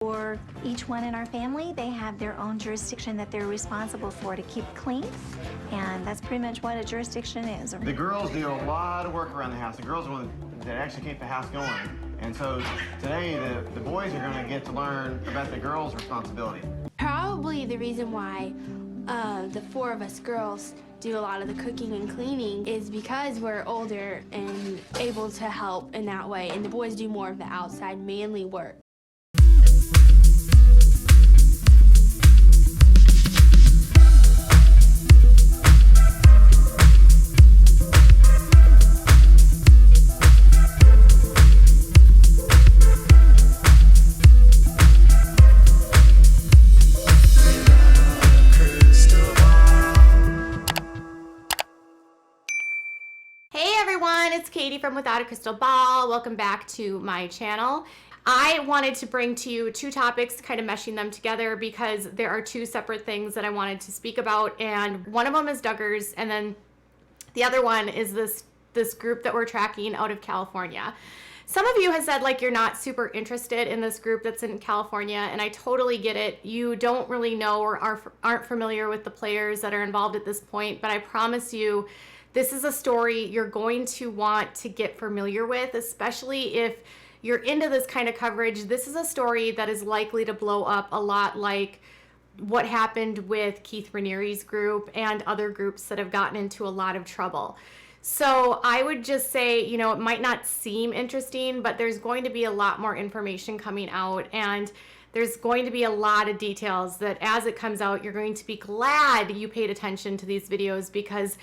For each one in our family, they have their own jurisdiction that they're responsible for to keep clean, and that's pretty much what a jurisdiction is. The girls do a lot of work around the house. The girls are the ones that actually keep the house going. And so today, the boys are going to get to learn about the girls' responsibility. Probably the reason why the four of us girls do a lot of the cooking and cleaning is because we're older and able to help in that way, and the boys do more of the outside manly work. It's Katie from Without a Crystal Ball. Welcome back to my channel. I wanted to bring to you two topics, kind of meshing them together because there are two separate things that I wanted to speak about, and one of them is Duggars, and then the other one is this group that we're tracking out of California. Some of you have said like you're not super interested in this group that's in California, and I totally get it. You don't really know or aren't familiar with the players that are involved at this point, but I promise you this is a story you're going to want to get familiar with, especially if you're into this kind of coverage. This is a story that is likely to blow up a lot like what happened with Keith Raniere's group and other groups that have gotten into a lot of trouble. So I would just say, you know, it might not seem interesting, but there's going to be a lot more information coming out, and there's going to be a lot of details that as it comes out, you're going to be glad you paid attention to these videos, because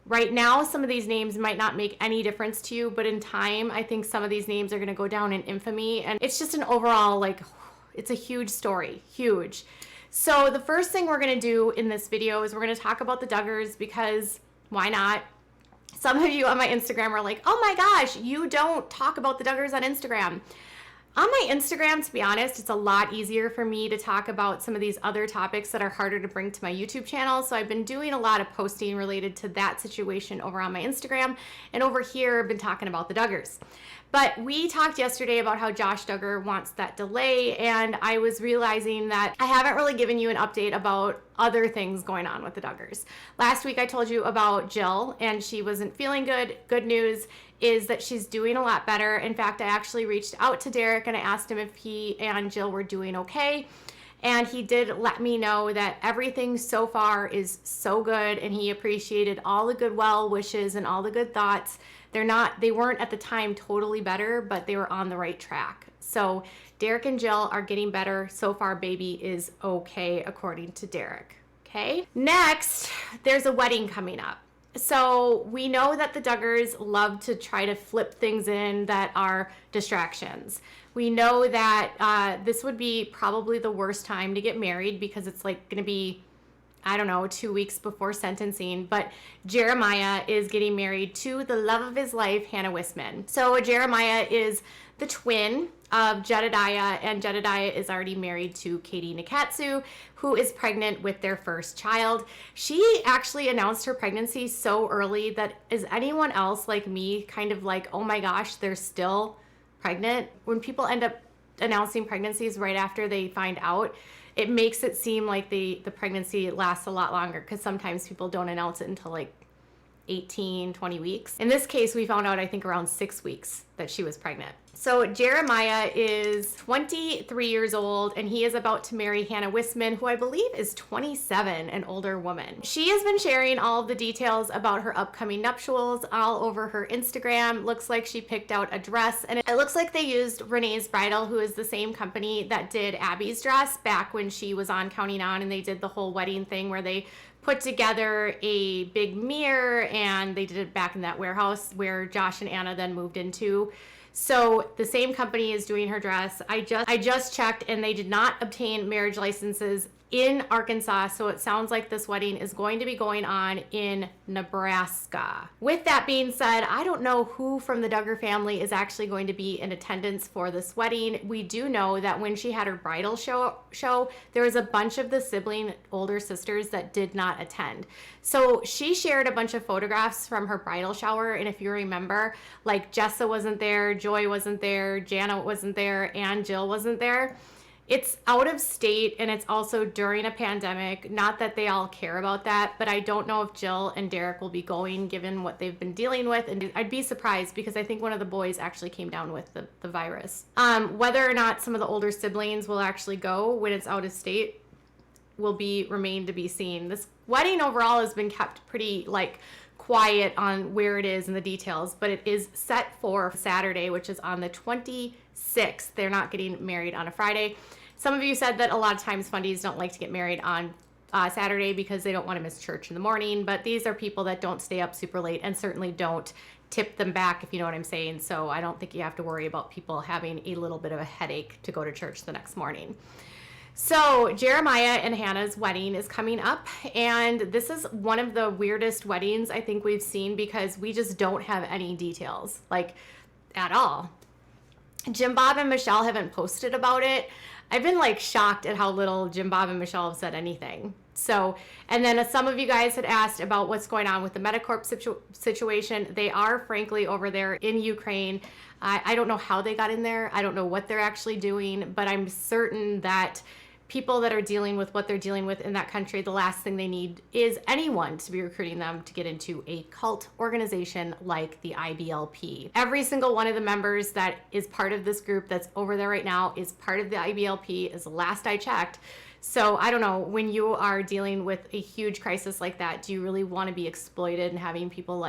right now, some of these names might not make any difference to you, but in time, I think some of these names are going to go down in infamy. And it's just an overall, like, it's a huge story, huge. So the first thing we're going to do in this video is we're going to talk about the Duggars, because why not? Some of you on my Instagram are like, oh my gosh, you don't talk about the Duggars on Instagram. On my Instagram, to be honest, it's a lot easier for me to talk about some of these other topics that are harder to bring to my YouTube channel. So I've been doing a lot of posting related to that situation over on my Instagram. And over here, I've been talking about the Duggars. But we talked yesterday about how Josh Duggar wants that delay, and I was realizing that I haven't really given you an update about other things going on with the Duggars. Last week I told you about Jill, and she wasn't feeling good. Good news is that she's doing a lot better. In fact, I actually reached out to Derek and I asked him if he and Jill were doing okay. And he did let me know that everything so far is so good, and he appreciated all the good well wishes and all the good thoughts. They weren't at the time totally better, but they were on the right track. So Derek and Jill are getting better. So far, baby is okay, according to Derek. Okay. Next, there's a wedding coming up. So we know that the Duggars love to try to flip things in that are distractions. We know that this would be probably the worst time to get married, because it's like going to be, I don't know, 2 weeks before sentencing. But Jeremiah is getting married to the love of his life, Hannah Wisman. So Jeremiah is the twin of Jedediah, and Jedediah is already married to Katie Nakatsu, who is pregnant with their first child. She actually announced her pregnancy so early that is anyone else like me kind of like, oh my gosh, they're still pregnant? When people end up announcing pregnancies right after they find out, it makes it seem like the pregnancy lasts a lot longer, because sometimes people don't announce it until like 18, 20 weeks. In this case, we found out, I think, around 6 weeks that she was pregnant. So Jeremiah is 23 years old, and he is about to marry Hannah Wisman, who I believe is 27, an older woman. She has been sharing all of the details about her upcoming nuptials all over her Instagram. Looks like she picked out a dress, and it looks like they used Renee's Bridal, who is the same company that did Abby's dress back when she was on Counting On, and they did the whole wedding thing where they put together a big mirror, and they did it back in that warehouse where Josh and Anna then moved into. So the same company is doing her dress. I just checked, and they did not obtain marriage licenses in Arkansas, so it sounds like this wedding is going to be going on in Nebraska. With that being said, I don't know who from the Duggar family is actually going to be in attendance for this wedding. We do know that when she had her bridal show, there was a bunch of the sibling older sisters that did not attend. So she shared a bunch of photographs from her bridal shower, and if you remember, like Jessa wasn't there, Joy wasn't there, Jana wasn't there, and Jill wasn't there. It's out of state, and it's also during a pandemic. Not that they all care about that, but I don't know if Jill and Derek will be going given what they've been dealing with. And I'd be surprised because I think one of the boys actually came down with the virus. Whether or not some of the older siblings will actually go when it's out of state will remain to be seen. This wedding overall has been kept pretty quiet on where it is and the details, but it is set for Saturday, which is on the 26th. They're not getting married on a Friday. Some of you said that a lot of times fundies don't like to get married on Saturday because they don't want to miss church in the morning, but these are people that don't stay up super late and certainly don't tip them back, if you know what I'm saying. So I don't think you have to worry about people having a little bit of a headache to go to church the next morning. So Jeremiah and Hannah's wedding is coming up, and this is one of the weirdest weddings I think we've seen because we just don't have any details, at all. Jim Bob and Michelle haven't posted about it. I've been shocked at how little Jim Bob and Michelle have said anything. So, and then some of you guys had asked about what's going on with the Metacorp situation. They are frankly over there in Ukraine. I don't know how they got in there. I don't know what they're actually doing, but I'm certain that people that are dealing with what they're dealing with in that country, the last thing they need is anyone to be recruiting them to get into a cult organization like the IBLP. Every single one of the members that is part of this group that's over there right now is part of the IBLP, is the last I checked. So I don't know, when you are dealing with a huge crisis like that, do you really want to be exploited and having people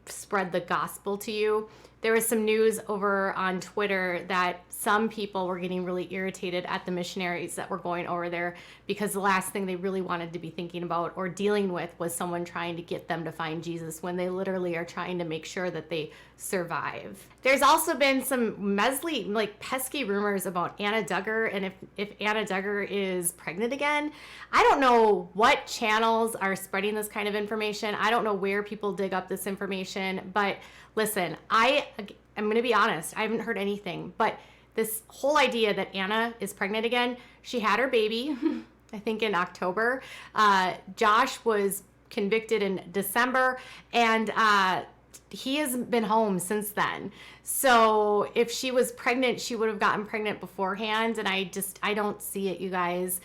spread the gospel to you? There was some news over on Twitter that some people were getting really irritated at the missionaries that were going over there because the last thing they really wanted to be thinking about or dealing with was someone trying to get them to find Jesus when they literally are trying to make sure that they survive. There's also been some pesky rumors about Anna Duggar, and if Anna Duggar is pregnant again. I don't know what channels are spreading this kind of information. I don't know where people dig up this information, but listen, I'm going to be honest. I haven't heard anything, but this whole idea that Anna is pregnant again, she had her baby, I think in October. Josh was convicted in December, and he hasn't been home since then. So if she was pregnant, she would have gotten pregnant beforehand, and I don't see it, you guys.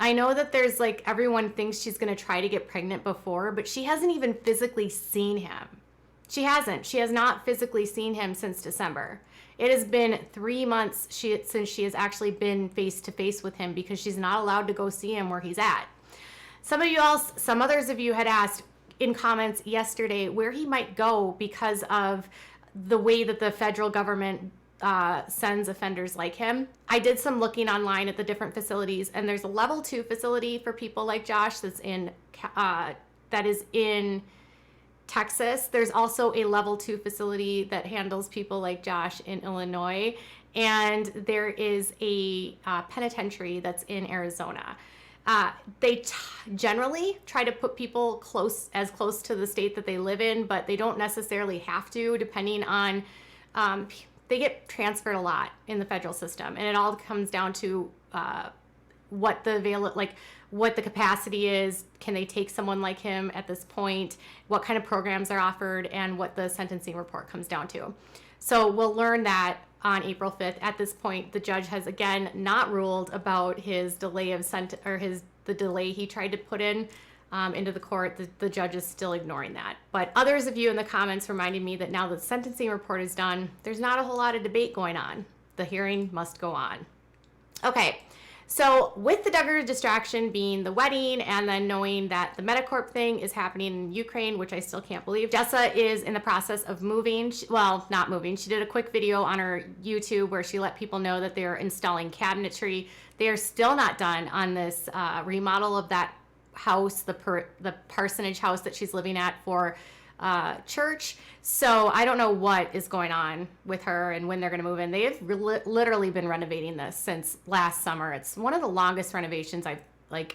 I know that there's everyone thinks she's going to try to get pregnant before, but she hasn't even physically seen him. She hasn't. She has not physically seen him since December. It has been 3 months since she has actually been face to face with him because she's not allowed to go see him where he's at. Some others of you had asked in comments yesterday where he might go because of the way that the federal government sends offenders like him. I did some looking online at the different facilities, and there's a level 2 facility for people like Josh that is in Texas. There's also a level 2 facility that handles people like Josh in Illinois, and there is a penitentiary that's in Arizona. They generally try to put people as close to the state that they live in, but they don't necessarily have to, depending on they get transferred a lot in the federal system, and it all comes down to what the capacity is. Can they take someone like him at this point? What kind of programs are offered, and what the sentencing report comes down to. So we'll learn that on April 5th. At this point, the judge has again not ruled about his delay of the delay he tried to put in into the court. The judge is still ignoring that. But others of you in the comments reminded me that now that the sentencing report is done, there's not a whole lot of debate going on. The hearing must go on. Okay. So with the Duggar distraction being the wedding, and then knowing that the Metacorp thing is happening in Ukraine, which I still can't believe, Jessa is in the process of moving. Not moving. She did a quick video on her YouTube where she let people know that they're installing cabinetry. They are still not done on this remodel of that house, the parsonage house that she's living at for church. So I don't know what is going on with her and when they're going to move in. They have literally been renovating this since last summer. It's one of the longest renovations I've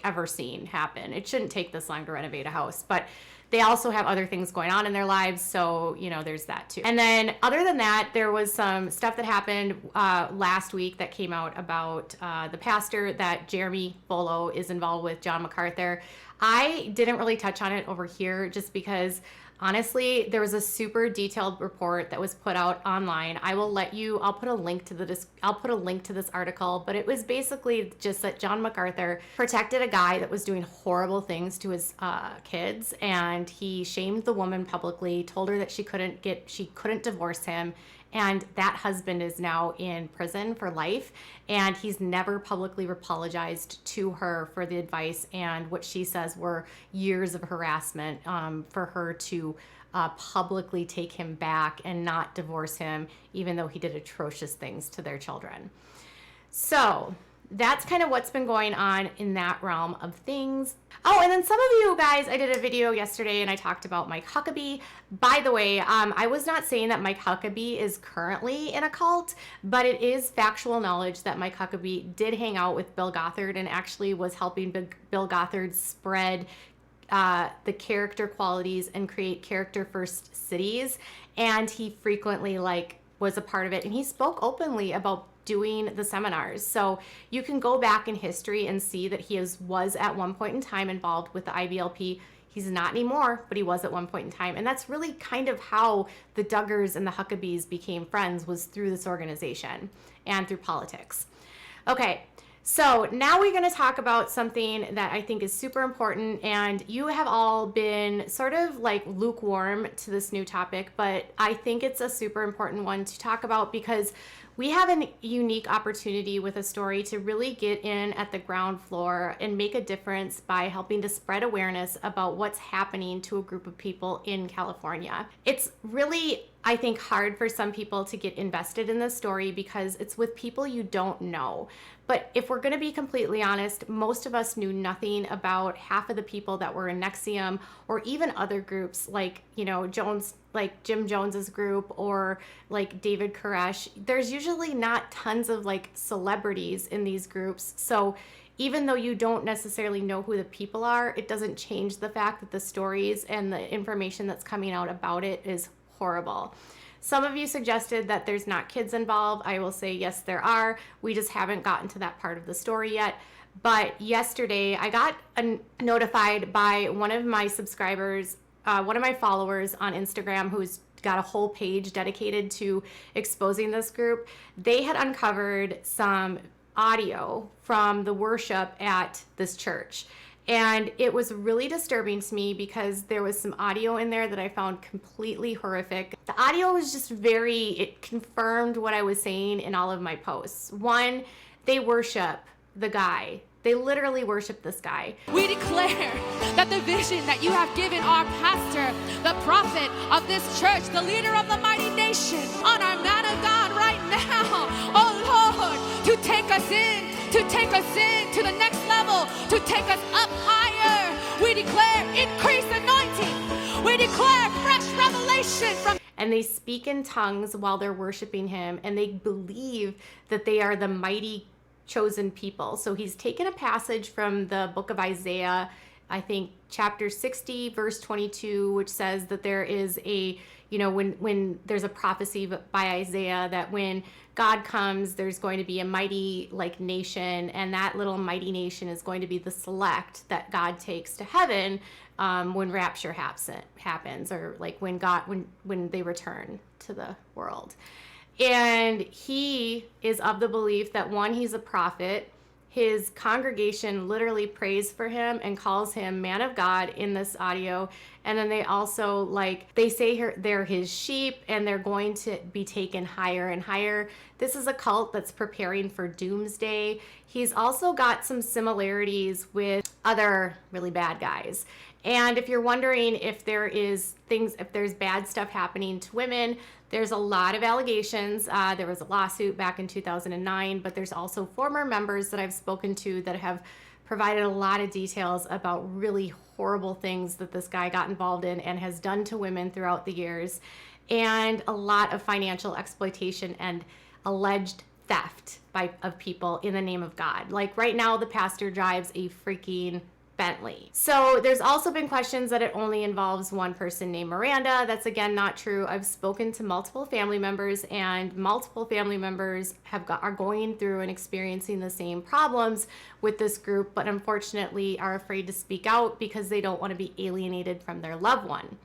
ever seen happen. It shouldn't take this long to renovate a house, but they also have other things going on in their lives. So, there's that too. And then other than that, there was some stuff that happened last week that came out about the pastor that Jeremy Bolo is involved with, John MacArthur. I didn't really touch on it over here just because honestly, there was a super detailed report that was put out online. I'll put a link to this article, but it was basically just that John MacArthur protected a guy that was doing horrible things to his kids, and he shamed the woman publicly, told her that she couldn't divorce him. And that husband is now in prison for life, and he's never publicly apologized to her for the advice and what she says were years of harassment for her to publicly take him back and not divorce him, even though he did atrocious things to their children. So that's kind of what's been going on in that realm of things. Oh, and then some of you guys, I did a video yesterday and I talked about Mike Huckabee. By the way, I was not saying that Mike Huckabee is currently in a cult, but it is factual knowledge that Mike Huckabee did hang out with Bill Gothard and actually was helping Bill Gothard spread the character qualities and create character first cities. And he frequently was a part of it, and he spoke openly about doing the seminars. So you can go back in history and see that he was at one point in time involved with the IBLP. He's not anymore, but he was at one point in time. And that's really kind of how the Duggars and the Huckabees became friends, was through this organization and through politics. Okay, so now we're going to talk about something that I think is super important, and you have all been sort of lukewarm to this new topic, but I think it's a super important one to talk about because we have a unique opportunity with a story to really get in at the ground floor and make a difference by helping to spread awareness about what's happening to a group of people in California. It's really, I think, hard for some people to get invested in this story because it's with people you don't know. But if we're going to be completely honest, most of us knew nothing about half of the people that were in NXIVM, or even other groups like, Jim Jones's group, or David Koresh. There's usually not tons of celebrities in these groups. So even though you don't necessarily know who the people are, it doesn't change the fact that the stories and the information that's coming out about it is horrible. Some of you suggested that there's not kids involved. I will say, yes, there are. We just haven't gotten to that part of the story yet. But yesterday, I got notified by one of my subscribers, one of my followers on Instagram, who's got a whole page dedicated to exposing this group. They had uncovered some audio from the worship at this church. And it was really disturbing to me because there was some audio in there that I found completely horrific. The audio was just it confirmed what I was saying in all of my posts. One, they worship the guy. They literally worship this guy. We declare that the vision that you have given our pastor, the prophet of this church, the leader of the mighty nation, on our man of God right now, oh Lord, to take us in to the next level, to take us up higher. We declare increased anointing. We declare fresh revelation from. And they speak in tongues while they're worshiping him, and they believe that they are the mighty chosen people. So he's taken a passage from the book of Isaiah, I think chapter 60, verse 22, which says that there is when there's a prophecy by Isaiah that when God comes, there's going to be a mighty nation, and that little mighty nation is going to be the select that God takes to heaven when rapture happens, or when they return to the world. And he is of the belief that, one, he's a prophet. His congregation literally prays for him and calls him man of God in this audio. And then they also they say they're his sheep and they're going to be taken higher and higher. This is a cult that's preparing for doomsday. He's also got some similarities with other really bad guys. And if you're wondering if there's bad stuff happening to women, there's a lot of allegations. There was a lawsuit back in 2009, but there's also former members that I've spoken to that have provided a lot of details about really horrible things that this guy got involved in and has done to women throughout the years, and a lot of financial exploitation and alleged theft of people in the name of God. Right now, the pastor drives a freaking Bentley. So there's also been questions that it only involves one person named Miranda. That's again not true. I've spoken to multiple family members, and multiple family members are going through and experiencing the same problems with this group, but unfortunately are afraid to speak out because they don't want to be alienated from their loved one.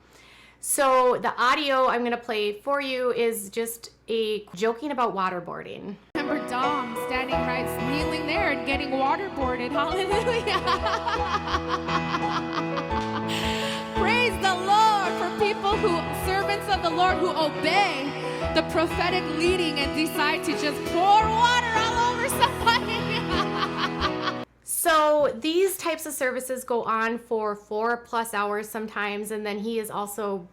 So the audio I'm going to play for you is just a joking about waterboarding. Remember Dom standing right, kneeling there and getting waterboarded. Hallelujah. Praise the Lord for people servants of the Lord who obey the prophetic leading and decide to just pour water all over somebody. So these types of services go on for 4+ hours sometimes, and then he is also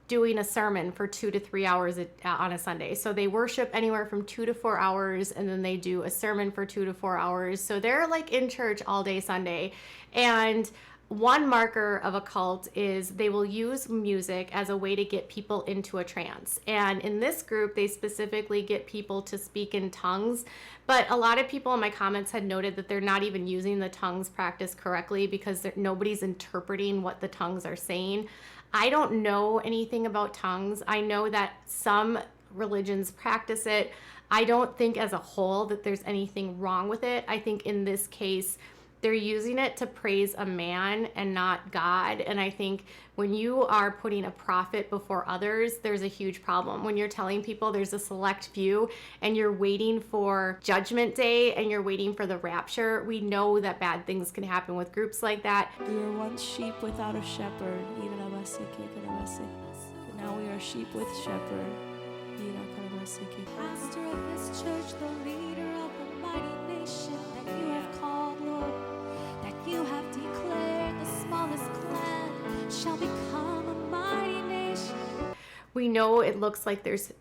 doing a sermon for 2 to 3 hours on a Sunday. So they worship anywhere from 2 to 4 hours, and then they do a sermon for 2 to 4 hours. So they're like in church all day Sunday. And one marker of a cult is they will use music as a way to get people into a trance. And in this group, they specifically get people to speak in tongues. But a lot of people in my comments had noted that they're not even using the tongues practice correctly because nobody's interpreting what the tongues are saying. I don't know anything about tongues. I know that some religions practice it. I don't think as a whole that there's anything wrong with it. I think in this case, they're using it to praise a man and not God. And I think when you are putting a prophet before others, there's a huge problem. When you're telling people there's a select few and you're waiting for Judgment Day and you're waiting for the rapture, we know that bad things can happen with groups like that. We were once sheep without a shepherd. But now we are sheep with shepherd. Pastor of this church, the leader of the mighty nation that you have called, Lord, that you have declared the smallest clan shall become a mighty nation. We know it looks like there's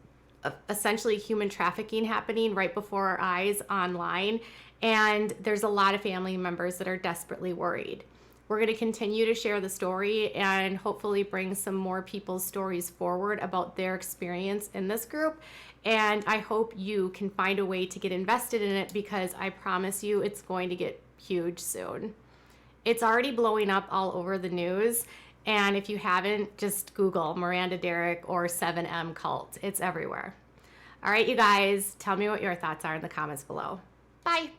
essentially human trafficking happening right before our eyes online, and there's a lot of family members that are desperately worried. We're going to continue to share the story and hopefully bring some more people's stories forward about their experience in this group. And I hope you can find a way to get invested in it, because I promise you it's going to get huge soon. It's already blowing up all over the news. And if you haven't, just Google Miranda Derrick or 7M cult. It's everywhere. All right, you guys, tell me what your thoughts are in the comments below. Bye.